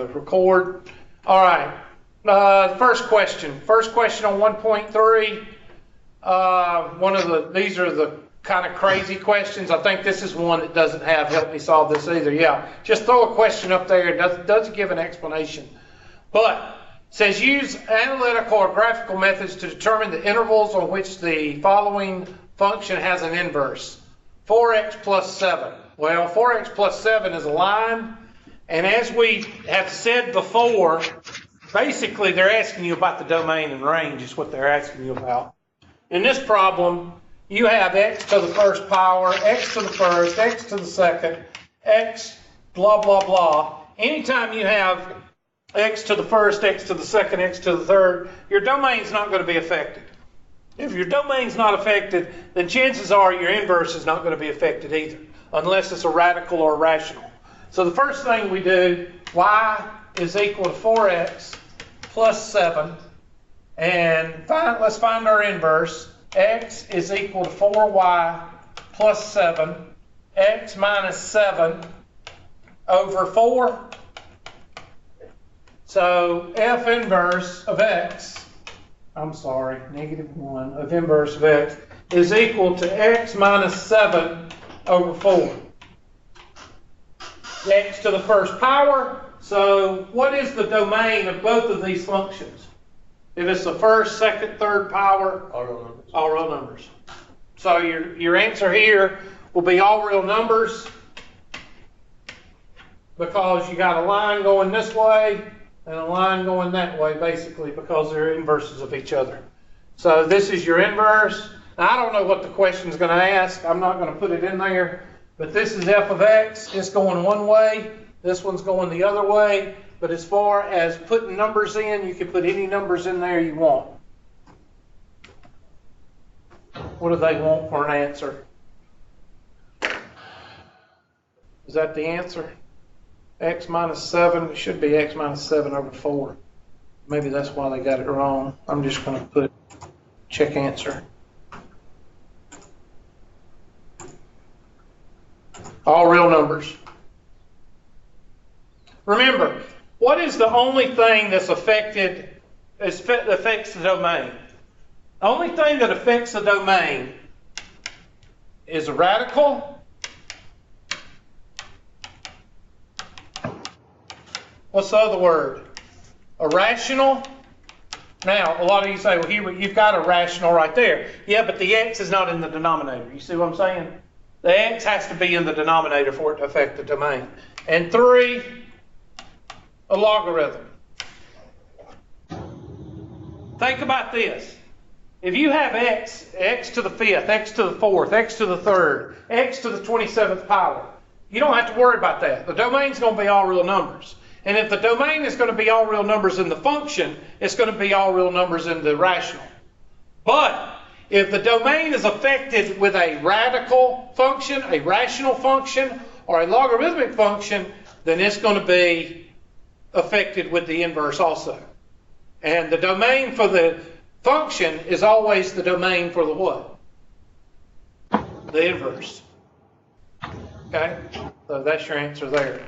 Record. All right. First question. First question on 1.3. These are the kind of crazy questions. I think this is one that doesn't have help me solve this either. Yeah. Just throw a question up there. It doesn't give an explanation. But it says use analytical or graphical methods to determine the intervals on which the following function has an inverse. 4x plus 7. Well, 4x plus 7 is a line. And as we have said before, basically they're asking you about the domain and range is what they're asking you about. In this problem, you have x to the first power, x to the first, x to the second, x blah, blah, blah. Anytime you have x to the first, x to the second, x to the third, your domain's not going to be affected. If your domain's not affected, then chances are your inverse is not going to be affected either, unless it's a radical or a rational. So the first thing we do, y is equal to 4x plus 7, and let's find our inverse. X is equal to 4y plus 7, x minus 7 over 4. So f inverse of x, -1 of inverse of x is equal to x minus 7 over 4. X to the first power. So what is the domain of both of these functions? If it's the first, second, third power, all real numbers. So your answer here will be all real numbers, because you got a line going this way and a line going that way, basically, because they're inverses of each other. So this is your inverse. Now, I don't know what the question is going to ask. I'm not going to put it in there. But this is f of x. It's going one way. This one's going the other way. But as far as putting numbers in, you can put any numbers in there you want. What do they want for an answer? Is that the answer? X minus 7. It should be x minus 7 over 4. Maybe that's why they got it wrong. I'm just going to put check answer. All real numbers. Remember, what is the only thing that's affects the domain? The only thing that affects the domain is a radical. What's the other word? A rational. Now, a lot of you say, well, here you've got a rational right there. Yeah, but the x is not in the denominator. You see what I'm saying? The x has to be in the denominator for it to affect the domain. And 3, a logarithm. Think about this. If you have x to the 5th, x to the 4th, x to the 3rd, x to the 27th power, you don't have to worry about that. The domain's going to be all real numbers. And if the domain is going to be all real numbers in the function, it's going to be all real numbers in the rational. But if the domain is affected with a radical function, a rational function, or a logarithmic function, then it's going to be affected with the inverse also. And the domain for the function is always the domain for the what? The inverse. Okay? So that's your answer there.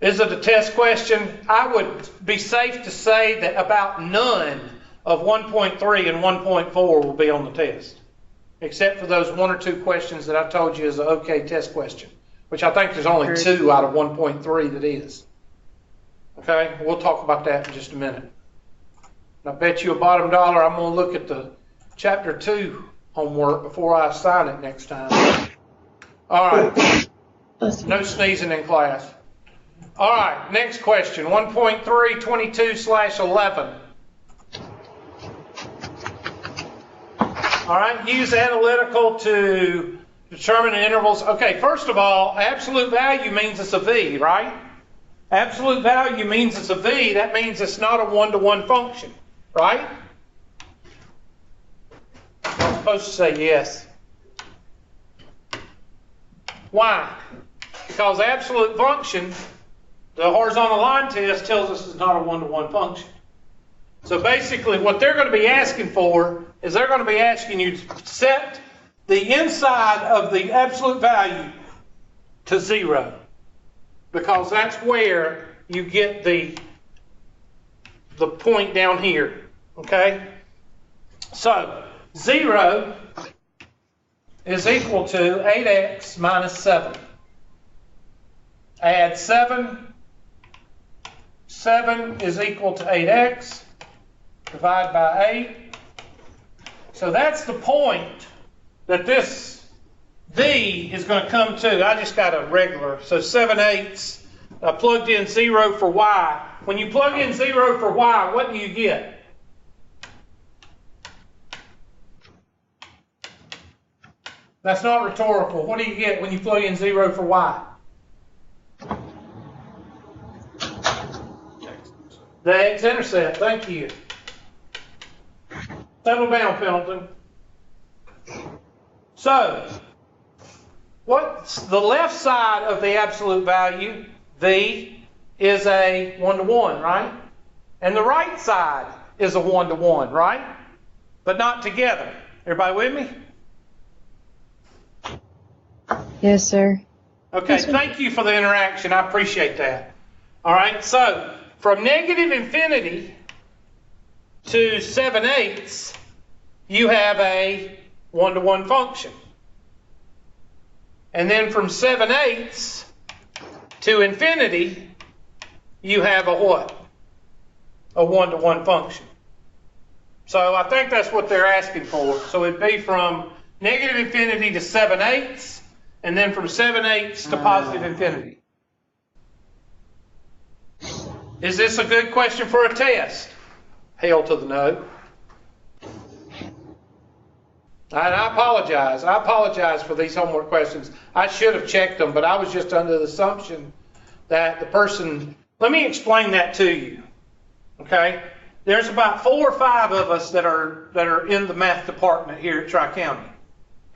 Is it a test question? I would be safe to say that about none of 1.3 and 1.4 will be on the test, except for those 1 or 2 questions that I've told you is an okay test question, which I think there's only 2 out of 1.3 that is. Okay, we'll talk about that in just a minute. And I bet you a bottom dollar I'm going to look at the chapter 2 homework before I assign it next time. All right, no sneezing in class. All right, next question, 1.3, 22/11. All right, use analytical to determine the intervals. Okay, first of all, absolute value means it's a V, right? Absolute value means it's a V. That means it's not a one-to-one function, right? I'm supposed to say yes. Why? Because absolute function, the horizontal line test tells us it's not a one-to-one function. So basically what they're going to be asking for is they're going to be asking you to set the inside of the absolute value to 0, because that's where you get the point down here. Okay? So 0 is equal to 8x minus 7. Add 7. 7 is equal to 8x. Divide by 8. So that's the point that this v is going to come to. I just got a regular. So 7/8. I plugged in 0 for y. When you plug in 0 for y, what do you get? That's not rhetorical. What do you get when you plug in 0 for y? The x-intercept. Thank you. Settle down, Pendleton. So, what's the left side of the absolute value? V is a 1-to-1, right? And the right side is a 1-to-1, right? But not together. Everybody with me? Yes, sir. Okay, yes, sir. Thank you for the interaction. I appreciate that. All right, so from negative infinity to 7/8, you have a 1-to-1 function. And then from 7/8 to infinity, you have a what? A 1-to-1 function. So I think that's what they're asking for. So it'd be from negative infinity to 7/8, and then from 7/8 to positive infinity. Is this a good question for a test? Hell to the no. And I apologize. I apologize for these homework questions. I should have checked them, but I was just under the assumption that the person... Let me explain that to you. Okay? There's about 4 or 5 of us that are in the math department here at Tri-County.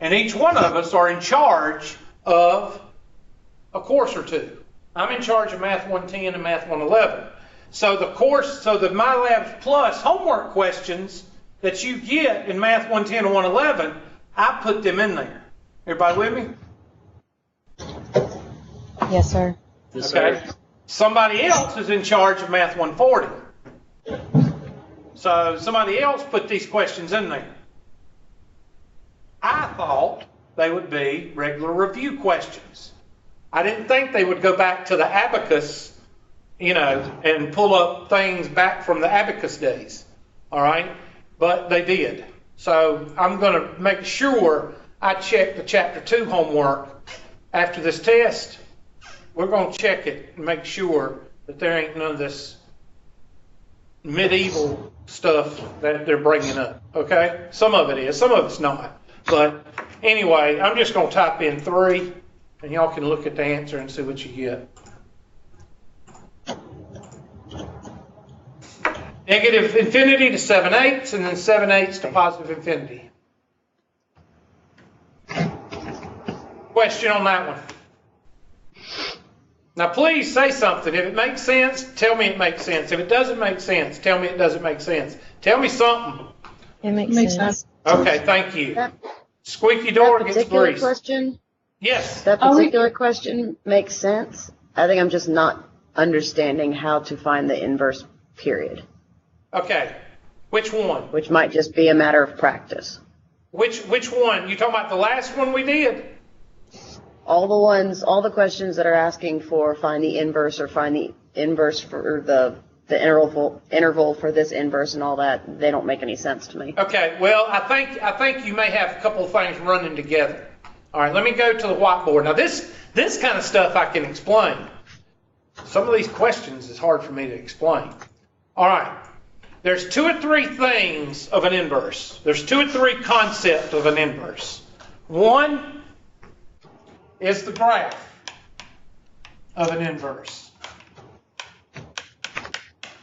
And each one of us are in charge of a course or two. I'm in charge of Math 110 and Math 111. So the MyLabs Plus homework questions that you get in Math 110 and 111, I put them in there. Everybody with me? Yes, sir. Yes, okay. Sir. Somebody else is in charge of Math 140. So somebody else put these questions in there. I thought they would be regular review questions. I didn't think they would go back to the abacus, and pull up things back from the abacus days. All right? But they did. So I'm going to make sure I check the Chapter 2 homework after this test. We're going to check it and make sure that there ain't none of this medieval stuff that they're bringing up. Okay? Some of it is. Some of it's not. But anyway, I'm just going to type in 3, and y'all can look at the answer and see what you get. Negative infinity to 7/8, and then 7/8 to positive infinity. Question on that one. Now please say something. If it makes sense, tell me it makes sense. If it doesn't make sense, tell me it doesn't make sense. Tell me something. It makes sense. Okay, thank you. Squeaky door That gets particular grease. question, Yes. that particular question makes sense. I think I'm just not understanding how to find the inverse period, Okay. Which one? which might just be a matter of practice. Which one? You talking about the last one we did? All the questions that are asking for find the inverse or find the inverse for the interval for this inverse and all that, they don't make any sense to me. Okay. Well, I think you may have a couple of things running together. All right. Let me go to the whiteboard. Now this kind of stuff I can explain. Some of these questions is hard for me to explain. All right. There's 2 or 3 things of an inverse. There's 2 or 3 concepts of an inverse. One is the graph of an inverse.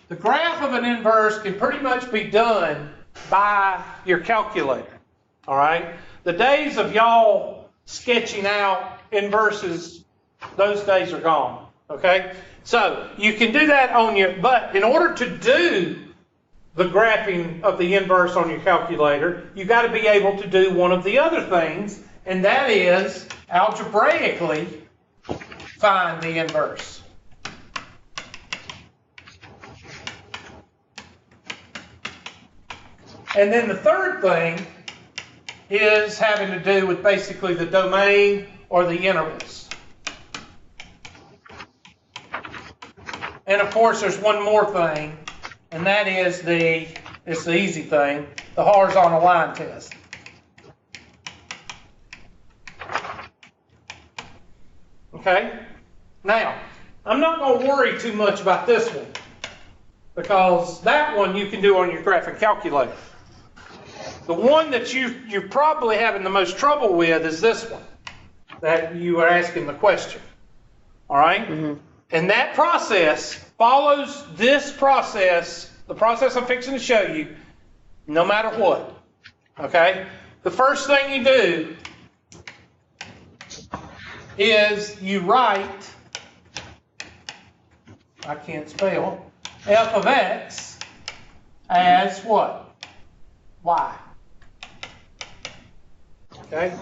The graph of an inverse can pretty much be done by your calculator. All right? The days of y'all sketching out inverses, those days are gone. Okay? So you can do that on your, but in order to do the graphing of the inverse on your calculator, you got to be able to do one of the other things, and that is algebraically find the inverse. And then the third thing is having to do with basically the domain or the intervals. And of course, there's one more thing, and that is it's the easy thing, the horizontal line test. Okay? Now, I'm not going to worry too much about this one, because that one you can do on your graphing calculator. The one that you're probably having the most trouble with is this one that you are asking the question. All right? Mm-hmm. And that process follows this process, the process I'm fixing to show you, no matter what. Okay? The first thing you do is you write, I can't spell, f of x as what? Y. Okay?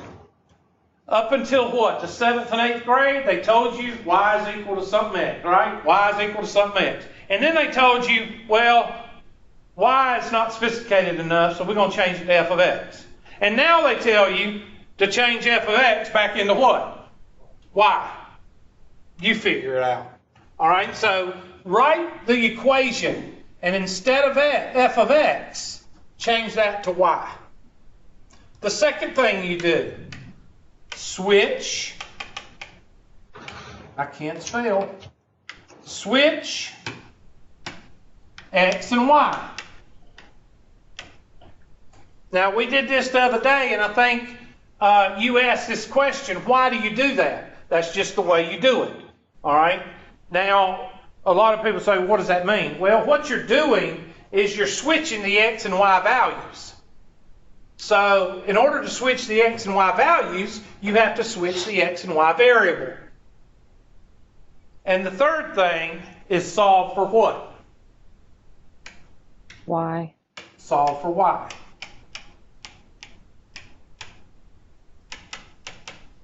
Up until what? The 7th and 8th grade, they told you y is equal to something x, right? Y is equal to something x. And then they told you, well, y is not sophisticated enough, so we're going to change it to f of x. And now they tell you to change f of x back into what? Y. You figure it out. All right? So write the equation, and instead of f of x, change that to y. The second thing you do, switch, I can't spell, switch x and y. Now, we did this the other day, and I think you asked this question, why do you do that? That's just the way you do it. All right? Now, a lot of people say, what does that mean? Well, what you're doing is you're switching the x and y values. So, in order to switch the x and y values, you have to switch the x and y variable. And the third thing is solve for what? Y. Solve for y.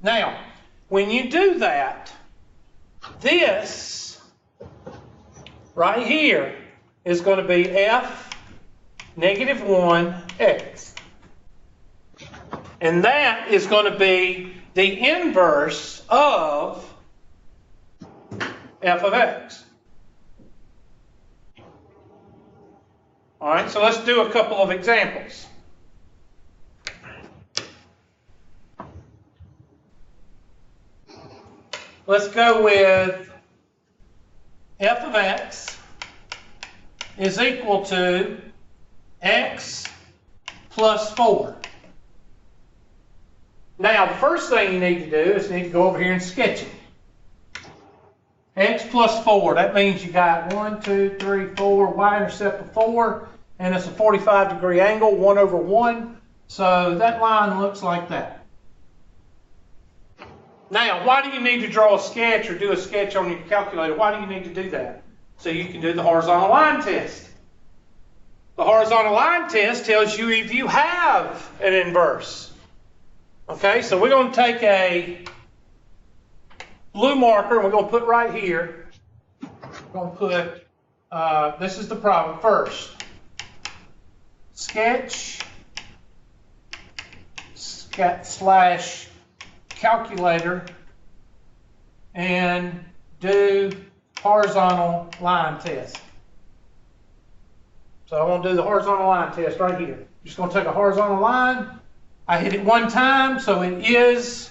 Now, when you do that, this right here is going to be f negative 1x. And that is going to be the inverse of f of x. All right, so let's do a couple of examples. Let's go with f of x is equal to x plus 4. Now, the first thing you need to do is you need to go over here and sketch it. X plus 4, that means you got 1, 2, 3, 4, y-intercept of 4, and it's a 45-degree angle, 1 over 1. So that line looks like that. Now, why do you need to draw a sketch or do a sketch on your calculator? Why do you need to do that? So you can do the horizontal line test. The horizontal line test tells you if you have an inverse. Okay, so we're going to take a blue marker and we're going to put right here. We're going to put, this is the problem first. Sketch slash calculator and do horizontal line test. So I want to do the horizontal line test right here. Just going to take a horizontal line. I hit it one time, so it is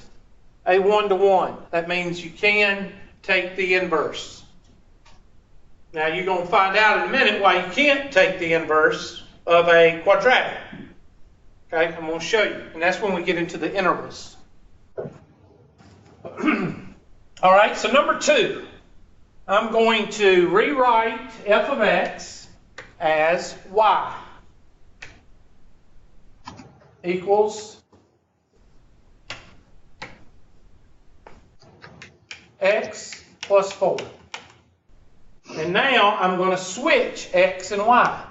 a 1-to-1. That means you can take the inverse. Now you're going to find out in a minute why you can't take the inverse of a quadratic. Okay, I'm going to show you. And that's when we get into the intervals. All right, so number 2. I'm going to rewrite f of x as y equals x plus 4. And now I'm going to switch x and y.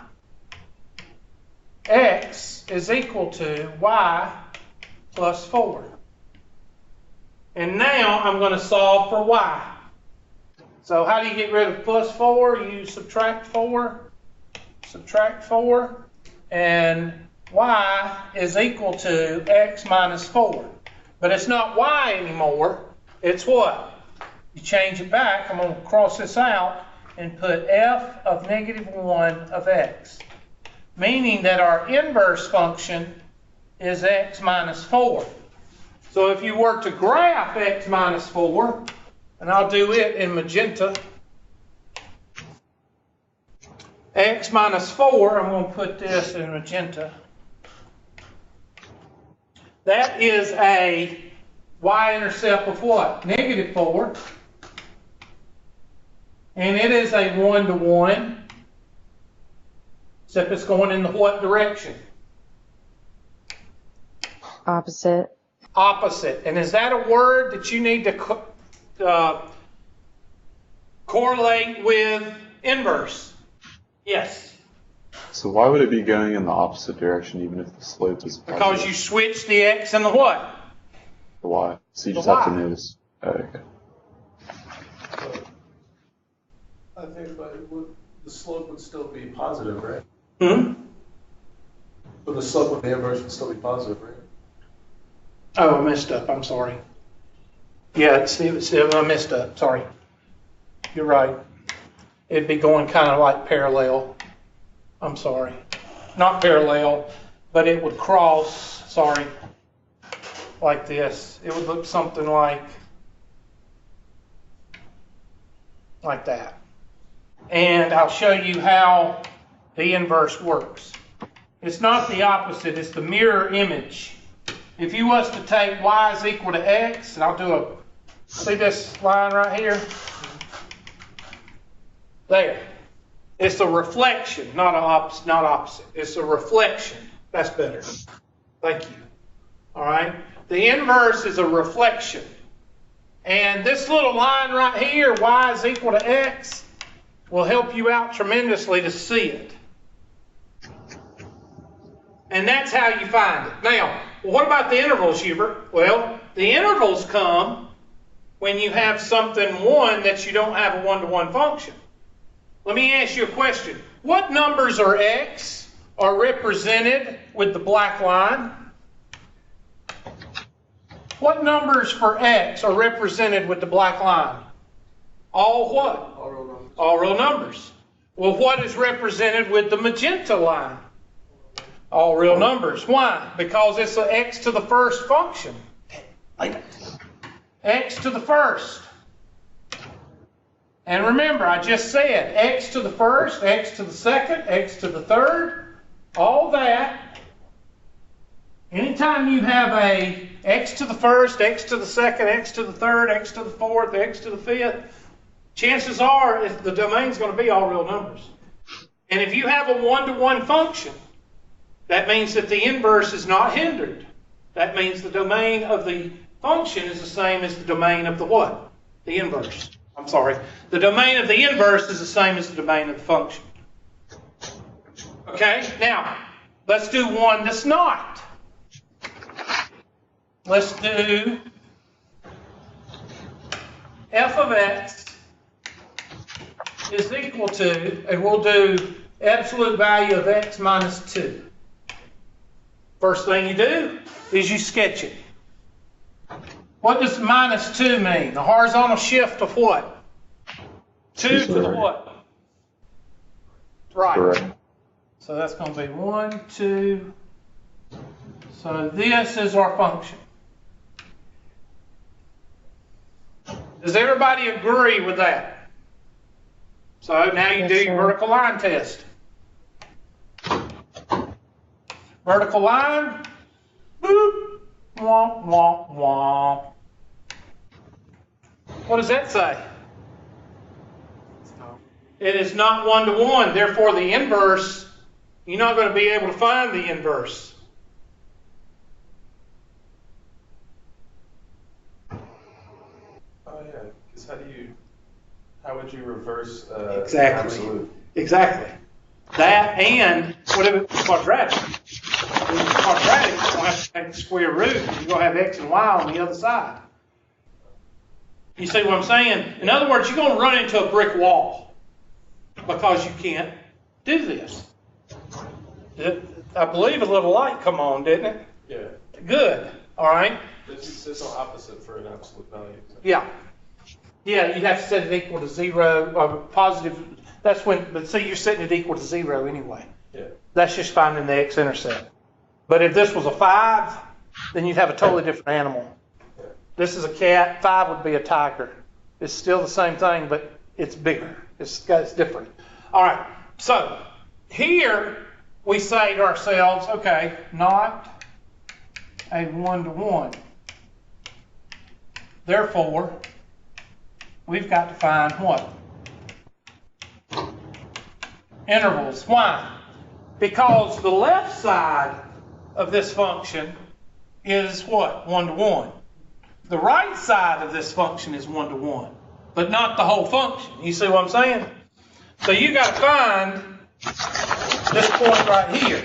X is equal to y plus 4. And now I'm going to solve for y. So how do you get rid of plus 4? You subtract 4, and y is equal to x minus 4. But it's not y anymore. It's what? You change it back. I'm going to cross this out and put f of negative 1 of x. Meaning that our inverse function is x minus 4. So if you were to graph x minus 4, and I'll do it in magenta, x minus 4, I'm going to put this in magenta. That is a y-intercept of what? Negative 4. And it is a 1-to-1, except it's going in the what direction? Opposite. Opposite. And is that a word that you need to correlate with inverse? Yes. So why would it be going in the opposite direction even if the slope is positive? Because you switch the x and the what? The y. So you just The have to y. notice. Oh, okay. I think the slope would still be positive, right? Hmm? But the slope of the inverse would still be positive, right? Oh, I messed up. I'm sorry. Yeah, I messed up. Sorry. You're right. It'd be going kind of like parallel. I'm sorry. Not parallel, but it would cross, sorry, like this. It would look something like that. And I'll show you how the inverse works. It's not the opposite, it's the mirror image. If you was to take y is equal to x, and I'll do see this line right here? There. It's a reflection, not opposite. It's a reflection. That's better. Thank you. All right? The inverse is a reflection. And this little line right here, y is equal to x, will help you out tremendously to see it. And that's how you find it. Now, what about the intervals, Hubert? Well, the intervals come when you have something, one, that you don't have a one-to-one function. Let me ask you a question. What numbers are x are represented with the black line? What numbers for x are represented with the black line? All what? All real numbers. All real numbers. Well, what is represented with the magenta line? All real numbers. Why? Because it's an x to the first function. X to the first. And remember, I just said x to the first, x to the second, x to the third, all that. Anytime you have a x to the first, x to the second, x to the third, x to the fourth, x to the fifth, chances are the domain's going to be all real numbers. And if you have a one-to-one function, that means that the inverse is not hindered. That means the domain of the function is the same as the domain of the what? The inverse. I'm sorry. The domain of the inverse is the same as the domain of the function. Okay? Now, let's do one that's not. Let's do f of x is equal to, and we'll do absolute value of x minus 2. First thing you do is you sketch it. What does minus 2 mean? The horizontal shift of what? 2 to the what? Right. Correct. So that's going to be 1, 2. So this is our function. Does everybody agree with that? So now you do your vertical line test. Vertical line, boop, womp, womp, womp. What does that say? It is not one-to-one. Therefore, the inverse, you're not going to be able to find the inverse. Oh yeah, because how would you reverse Exactly. absolute? Exactly. That and what if it's quadratic? If it's quadratic, you're going to have to take the square root. You're going to have x and y on the other side. You see what I'm saying? In other words, you're going to run into a brick wall because you can't do this. I believe a little light come on, didn't it? Yeah. Good. All right. It's no opposite for an absolute value. Yeah. Yeah, you'd have to set it equal to 0 or positive. That's when, but see, you're setting it equal to 0 anyway. Yeah. That's just finding the x-intercept. But if this was a 5, then you'd have a totally different animal. Yeah. This is a cat. 5 would be a tiger. It's still the same thing, but it's bigger. It's different. All right. So here we say to ourselves, okay, not a 1-to-1. Therefore, we've got to find what? Intervals. Why? Because the left side of this function is what? 1-to-1. The right side of this function is 1-to-1, but not the whole function. You see what I'm saying? So you got to find this point right here.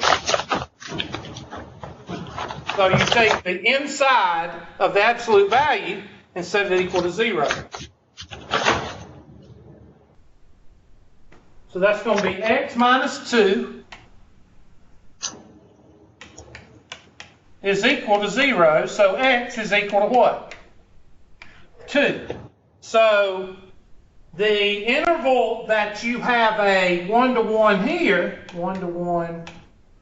So you take the inside of the absolute value and set it equal to 0. So that's going to be x minus 2 is equal to 0. So x is equal to what? 2. So the interval that you have a 1-to-1 here, 1-to-1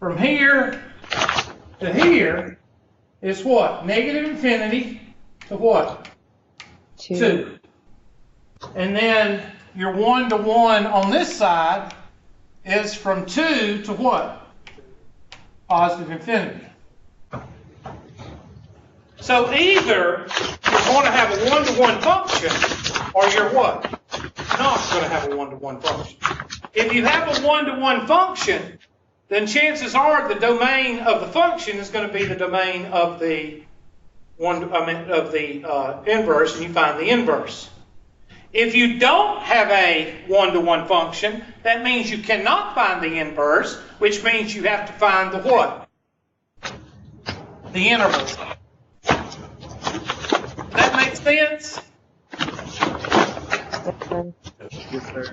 from here to here, is what? Negative infinity to what? 2. And then your 1-to-1 on this side is from 2 to what? Positive infinity. So either you're going to have a 1-to-1 function, or you're what? Not going to have a 1-to-1 function. If you have a 1-to-1 function, then chances are the domain of the function is going to be the domain of the inverse, and you find the inverse. If you don't have a 1-to-1 function, that means you cannot find the inverse, which means you have to find the what? The interval. That makes sense?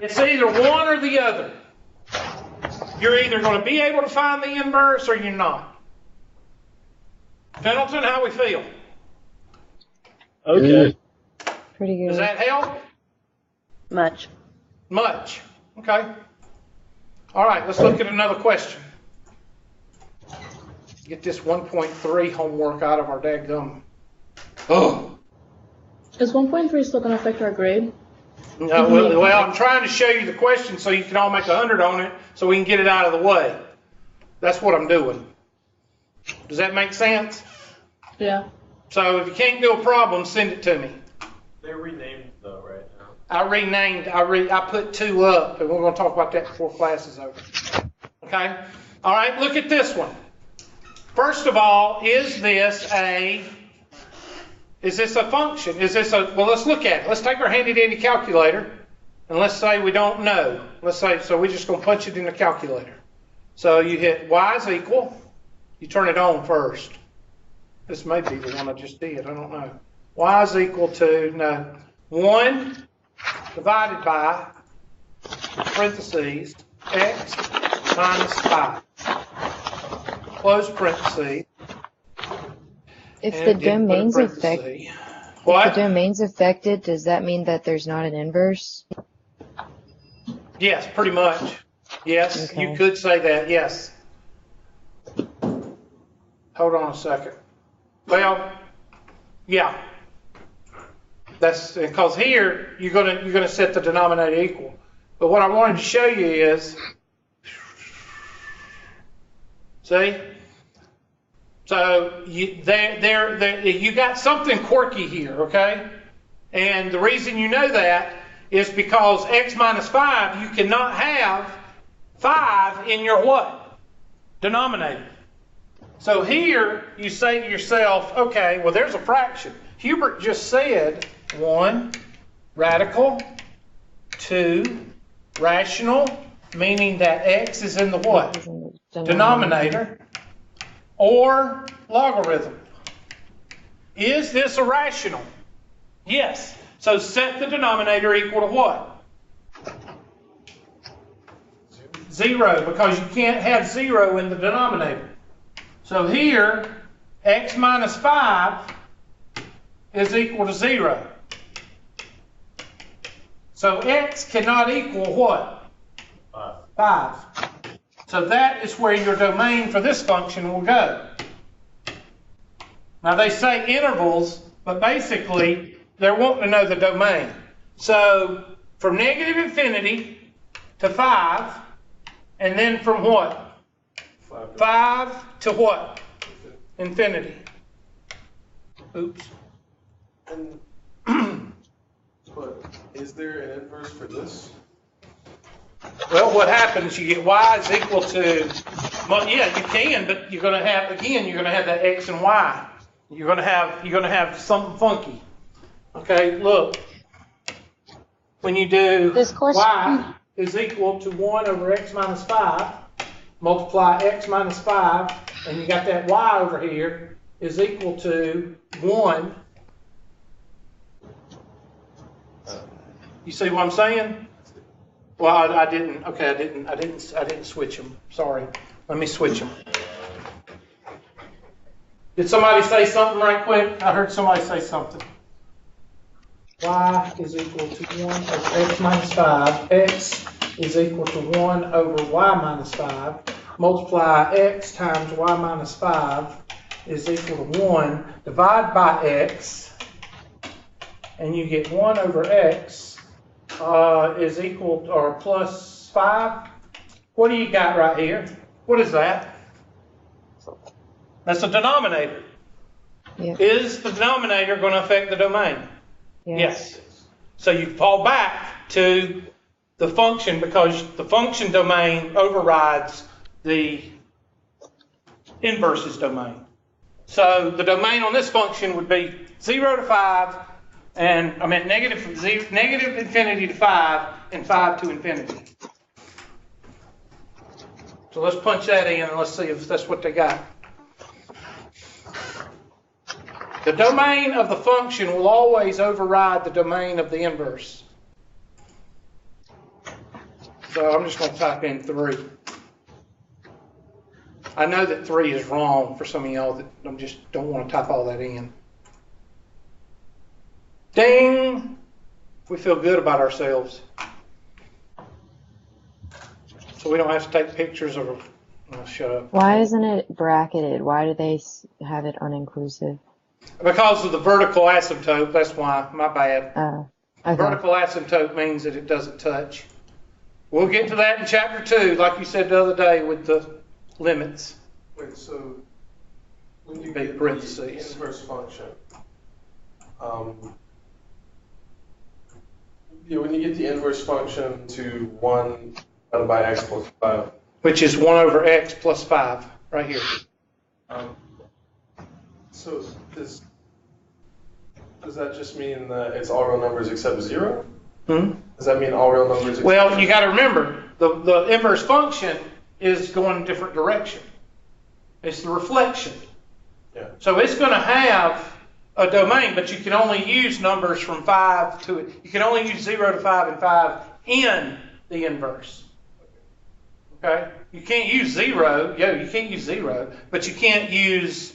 It's either one or the other. You're either going to be able to find the inverse or you're not. Pendleton, how we feel? Okay. Pretty good. Does that help? Much. Much. Okay. All right, let's look at another question. Get this 1.3 homework out of our dadgum. Oh. Is 1.3 still going to affect our grade? No, well, I'm trying to show you the question so you can all make 100 on it so we can get it out of the way. That's what I'm doing. Does that make sense? Yeah. So if you can't do a problem, send it to me. They're renamed though, right now. I put 2 up, and we're going to talk about that before class is over. Okay? All right, look at this one. First of all, is this a function? Well, let's look at it. Let's take our handy dandy calculator, and let's say we don't know. So we're just going to punch it in the calculator. So you hit y is equal. You turn it on first. This may be the one I just did. I don't know. Y is equal to, 1 divided by, parentheses, x minus 5. Close parentheses. If the domain's affected, What? the domain's affected, does that mean that there's not an inverse? Yes, pretty much. Yes, Okay. you could say that, yes. Hold on a second. Well, yeah. That's because here you're gonna set the denominator equal. But what I wanted to show you is, see? So you got something quirky here, okay? And the reason you know that is because x minus 5, you cannot have 5 in your what? Denominator. So here you say to yourself, okay, well there's a fraction. Hubert just said 1 radical, 2 rational, meaning that x is in the what? Is in the Denominator, or logarithm. Is this a rational? Yes. So set the denominator equal to what? 0, because you can't have 0 in the denominator. So here, x minus 5 is equal to 0. So x cannot equal what? 5. So that is where your domain for this function will go. Now they say intervals, but basically they're wanting to know the domain. So from negative infinity to 5, and then from what? 5 to what? Infinity. Oops. But is there an inverse for this? Well, what happens? You get y is equal to, well, yeah, you can, but you're going to have, again, you're going to have that x and y. You're going to have something funky. Okay, look. When you do This question- y is equal to 1 over x minus 5, multiply x minus 5, and you got that y over here is equal to 1. You see what I'm saying? Well, I didn't. Okay, I didn't switch them. Sorry. Let me switch them. Did somebody say something right quick? I heard somebody say something. Y is equal to 1 over x minus 5. X is equal to 1 over y minus 5. Multiply x times y minus 5 is equal to 1. Divide by x, and you get 1 over x is equal to, or plus 5. What do you got right here? What is that? That's the denominator. Yeah. Is the denominator going to affect the domain? Yes. So you fall back to the function because the function domain overrides the inverses domain. So the domain on this function would be 0 to 5, and I meant negative infinity to 5, and 5 to infinity. So let's punch that in and let's see if that's what they got. The domain of the function will always override the domain of the inverse. So I'm just going to type in 3. I know that 3 is wrong for some of y'all that just don't want to type all that in. Ding! We feel good about ourselves. So we don't have to take pictures of. Oh, shut up. Why isn't it bracketed? Why do they have it uninclusive? Because of the vertical asymptote, that's why. My bad. Okay. Vertical asymptote means that it doesn't touch. We'll get to that in chapter 2, like you said the other day with the limits. Wait, so when you Big get parentheses. the inverse function, when you get the inverse function to 1 divided by x plus 5, Which is 1 over x plus 5, right here. so does that just mean that it's all real numbers except 0? Does that mean all real numbers except Well, you got to remember, the inverse function is going a different direction. It's the reflection. Yeah. So it's going to have a domain, but you can only use numbers from 5 to it. You can only use 0 to 5 and 5 in the inverse. Okay? You can't use 0. Yeah, you can't use 0, but you can't use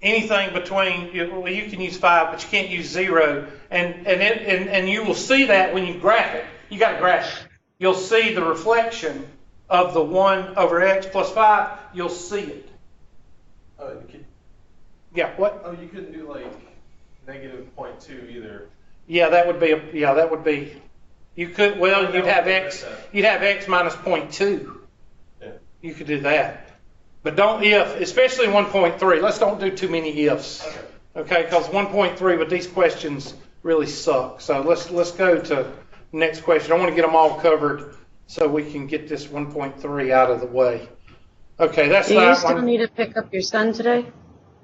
anything between. Well, you can use 5, but you can't use 0. And you will see that when you graph it. You got to graph it. You'll see the reflection of the 1 over x plus 5. You'll see it. Yeah, what? Oh, you couldn't do like negative 0.2 either. Yeah, that would be. You could. Well, you'd have x. You'd have x minus 0.2. Yeah. You could do that, but don't if, especially 1.3. Let's don't do too many ifs. Okay, because 1.3 with these questions really suck. So let's go to the next question. I want to get them all covered so we can get this 1.3 out of the way. Okay, that's Do that you still one. need to pick up your son today?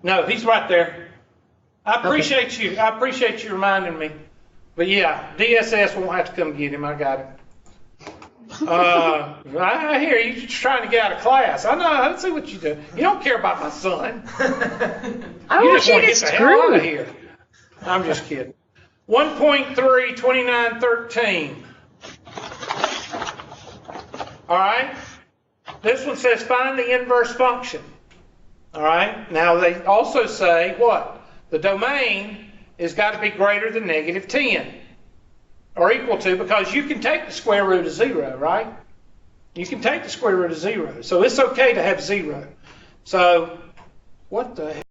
No, he's right there. I appreciate you. I appreciate you reminding me. But yeah, DSS won't have to come get him. I got him. I hear you just trying to get out of class. I know. I see what you do. You don't care about my son. I You want just you want to to get get the hell out of screwed. here. I'm just kidding. 1.3, 29, 13. All right? This one says find the inverse function. All right? Now they also say what? The domain has got to be greater than negative 10 or equal to, because you can take the square root of 0, right? You can take the square root of 0. So it's okay to have 0. So what the heck?